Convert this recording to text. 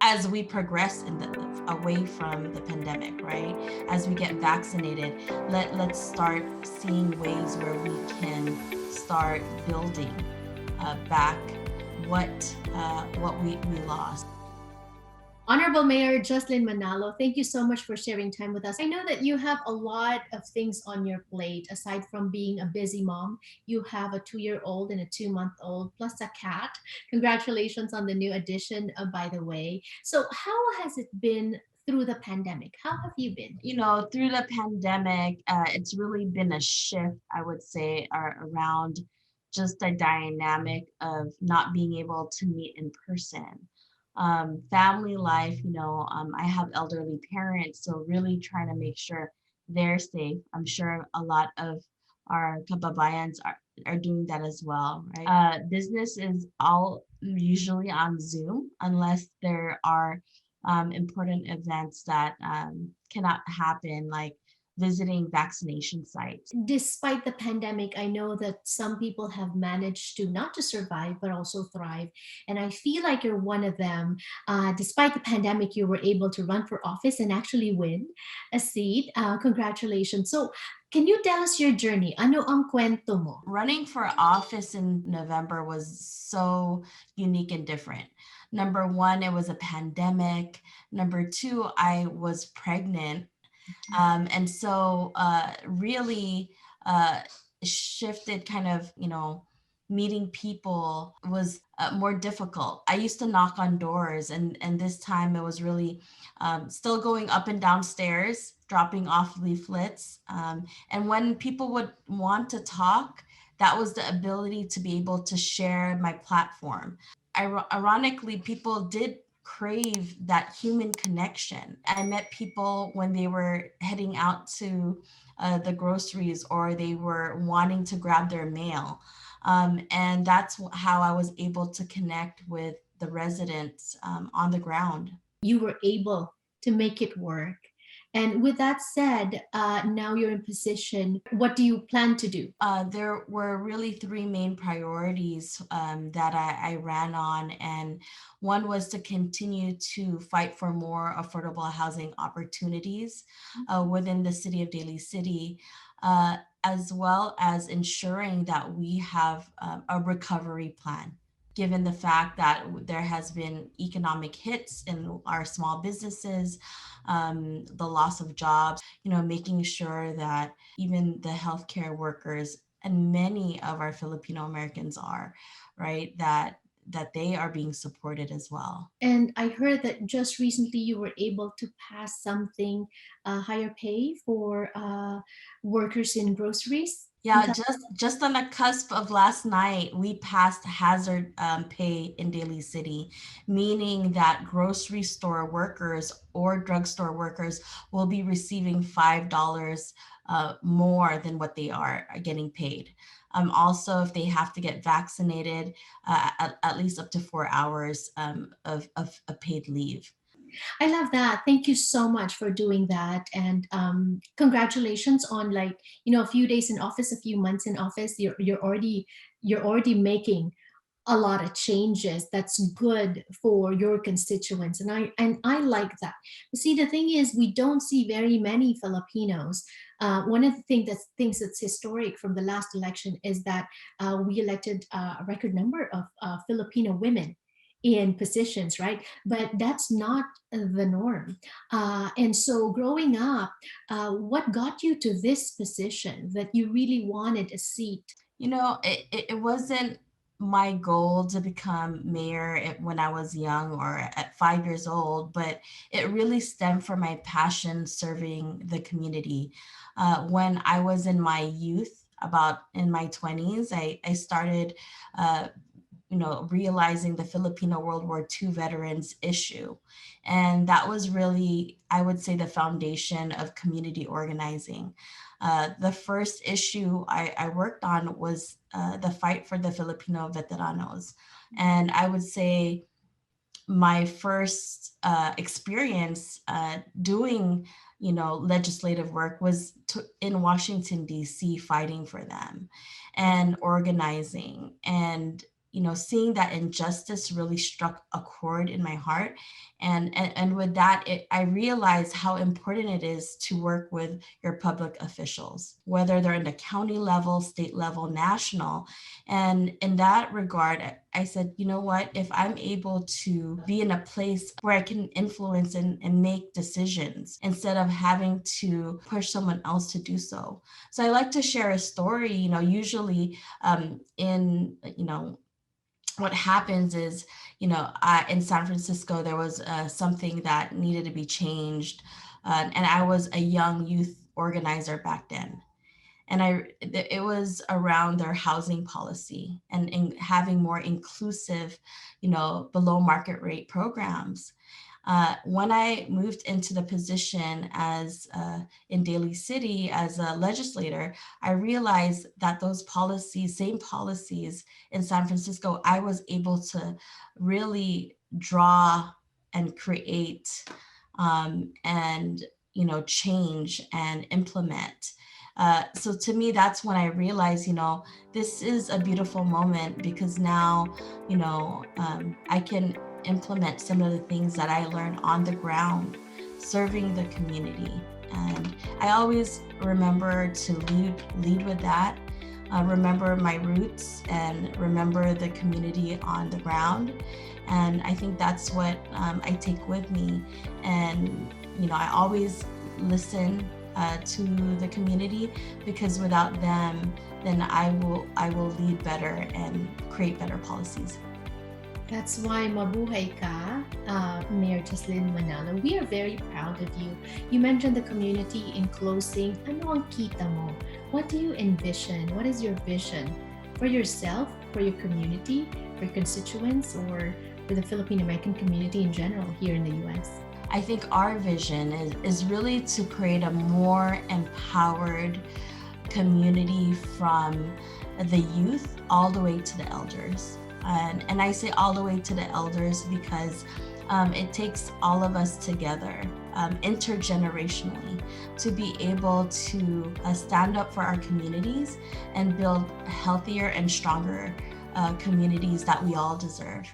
as we progress away from the pandemic, right? As we get vaccinated, let's start seeing ways where we can start building back what we lost. Honorable Mayor Juslyn Manalo, thank you so much for sharing time with us. I know that you have a lot of things on your plate. Aside from being a busy mom, you have a 2-year-old and a 2-month-old, plus a cat. Congratulations on the new addition, by the way. So, how has it been through the pandemic? How have you been? Through the pandemic, it's really been a shift, I would say, around just the dynamic of not being able to meet in person. Family life, I have elderly parents, so really trying to make sure they're safe. I'm sure a lot of our kababayans are doing that as well, right? Business is all usually on Zoom unless there are important events that cannot happen, like visiting vaccination sites. Despite the pandemic, I know that some people have managed to not just survive, but also thrive. And I feel like you're one of them. Despite the pandemic, you were able to run for office and actually win a seat. Congratulations. So, can you tell us your journey? Ano ang kwento mo? Running for office in November was so unique and different. Number one, it was a pandemic. Number two, I was pregnant. And so really shifted kind of, meeting people was more difficult. I used to knock on doors, and this time it was really still going up and down stairs, dropping off leaflets. And when people would want to talk, that was the ability to be able to share my platform. Ironically, people did crave that human connection. I met people when they were heading out to the groceries, or they were wanting to grab their mail. And that's how I was able to connect with the residents on the ground. You were able to make it work. And with that said, now you're in position. What do you plan to do? There were really three main priorities that I ran on. And one was to continue to fight for more affordable housing opportunities within the city of Daly City, as well as ensuring that we have a recovery plan, given the fact that there has been economic hits in our small businesses, the loss of jobs, making sure that even the healthcare workers, and many of our Filipino Americans are, right, that they are being supported as well. And I heard that just recently you were able to pass something, higher pay for workers in groceries. Yeah, just on the cusp of last night, we passed hazard pay in Daly City, meaning that grocery store workers or drugstore workers will be receiving $5 more than what they are getting paid. Also, if they have to get vaccinated, at least up to 4 hours of paid leave. I love that. Thank you so much for doing that, and congratulations on, like, a few days in office, a few months in office. You're already making a lot of changes that's good for your constituents, and I like that. See, the thing is, we don't see very many Filipinos. One of the things that's historic from the last election is that we elected a record number of Filipino women in positions, right? But that's not the norm. And so, growing up, what got you to this position that you really wanted a seat? It wasn't my goal to become mayor when I was young or at 5 years old, but it really stemmed from my passion serving the community. When I was in my youth, about in my 20s, I started realizing the Filipino World War II veterans issue. And that was really, I would say, the foundation of community organizing. The first issue I worked on was the fight for the Filipino veteranos. And I would say my first experience doing legislative work was in Washington, D.C., fighting for them and organizing. And seeing that injustice really struck a chord in my heart. And with that, I realized how important it is to work with your public officials, whether they're in the county level, state level, national. And in that regard, I said, you know what, if I'm able to be in a place where I can influence and make decisions instead of having to push someone else to do so. So I like to share a story, usually in, what happens is, in San Francisco, there was something that needed to be changed. And I was a young youth organizer back then. And it was around their housing policy and in having more inclusive, below market rate programs. When I moved into the position as in Daly City as a legislator, I realized that those policies, same policies in San Francisco, I was able to really draw and create and change and implement. So to me, that's when I realized, this is a beautiful moment because now, I can implement some of the things that I learned on the ground, serving the community. And I always remember to lead with that. Remember my roots and remember the community on the ground. And I think that's what I take with me. And I always listen to the community, because without them, then I will lead better and create better policies. That's why mabuhay ka, Mayor Juslyn Manalo. We are very proud of you. You mentioned the community in closing. Ano ang kita mo? What do you envision? What is your vision for yourself, for your community, for your constituents, or for the Filipino American community in general here in the U.S.? I think our vision is really to create a more empowered community from the youth all the way to the elders. And I say all the way to the elders because it takes all of us together intergenerationally to be able to stand up for our communities and build healthier and stronger communities that we all deserve.